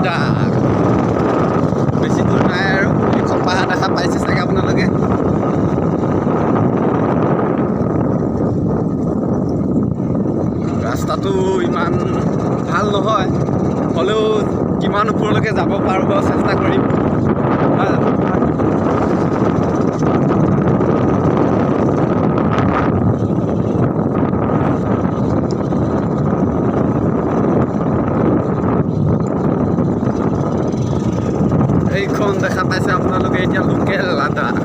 লাডাখ বেছি দূৰ নাই আৰু এখন পাহাৰ দেখা পাইছে চাগে আপোনালোকে। ৰাস্তাটো ইমান ভাল নহয়, হ'লেও কিমান ওপৰলৈকে যাব পাৰোঁ বাৰু চেষ্টা কৰিম। এইখন দেখা পাইছে আপোনালোকে এতিয়া লোকেল লাডাখ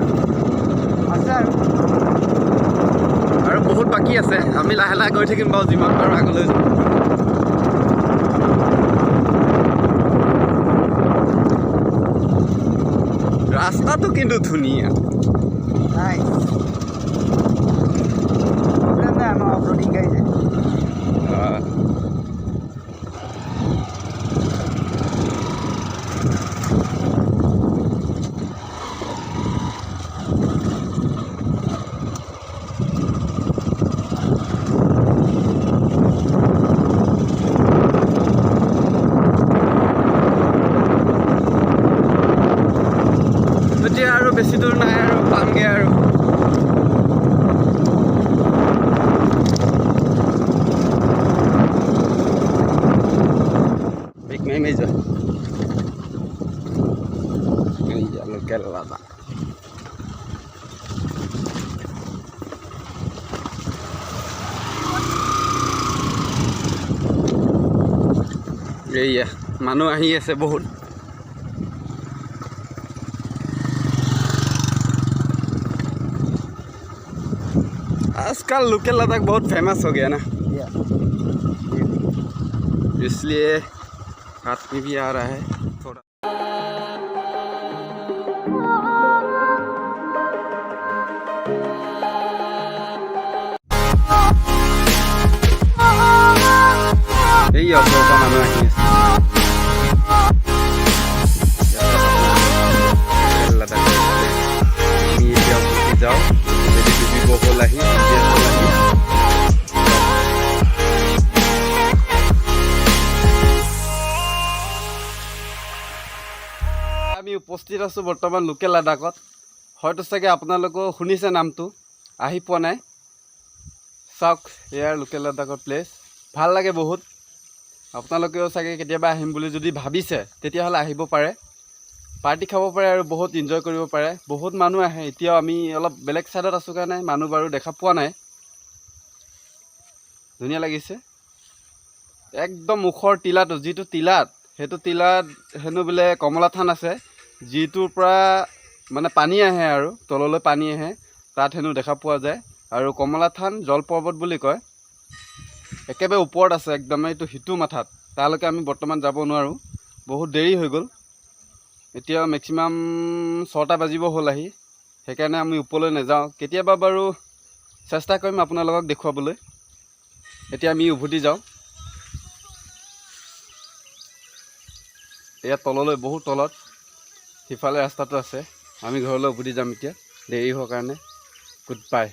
আছে আৰু বহুত বাকী আছে। আমি লাহে লাহে গৈ থাকিম বাৰু যিমান পাৰোঁ আগলৈ। ৰাস্তাটো কিন্তু ধুনীয়া। এতিয়া আৰু বেছি দূৰ নাই আৰু পামগৈ আৰু। লোকেল লাডাখ এইয়া মানুহ আহি আছে বহুত। आजकल लोकल लद्दाख बहुत फेमस हो गया ना, इसलिए हाथ में भी आ रहा है थोड़ा। यही अवसर মানুহ আহি আছে। যাও আমি উপস্থিত আছোঁ বৰ্তমান লোকেল লাডাখত। হয়তো চাগে আপোনালোকেও শুনিছে নামটো, আহি পোৱা নাই। চাওক এয়াৰ লোকেল লাডাখৰ প্লেচ ভাল লাগে বহুত। আপোনালোকেও চাগে কেতিয়াবা আহিম বুলি যদি ভাবিছে তেতিয়াহ'লে আহিব পাৰে, পাৰ্টি খাব পাৰে আৰু বহুত এনজয় কৰিব পাৰে। বহুত মানুহ আহে। এতিয়াও আমি অলপ বেলেগ ছাইডত আছোঁ কাৰণে মানুহ বাৰু দেখা পোৱা নাই। ধুনীয়া লাগিছে একদম মুখৰ টিলাটো, যিটো টিলাত সেইটো টিলাত হেনো বোলে কমলা থান আছে, যিটোৰ পৰা মানে পানী আহে আৰু তললৈ পানী আহে, তাত হেনো দেখা পোৱা যায়। আৰু কমলা থান জল পৰ্বত বুলি কয়, একেবাৰে ওপৰত আছে একদম এইটো সিটো মাথাত। তালৈকে আমি বৰ্তমান যাব নোৱাৰোঁ, বহুত দেৰি হৈ গ'ল। এতিয়া মেক্সিমাম 6টা বাজিব হ'ল আহি, সেইকাৰণে আমি ওপৰলৈ নাযাওঁ। কেতিয়াবা বাৰু চেষ্টা কৰিম আপোনালোকক দেখুৱাবলৈ। এতিয়া আমি উভতি যাওঁ। এয়া তললৈ, বহুত তলত সিফালে ৰাস্তাটো আছে। আমি ঘৰলৈ উভতি যাম এতিয়া, দেৰি হোৱাৰ কাৰণে। Good bye.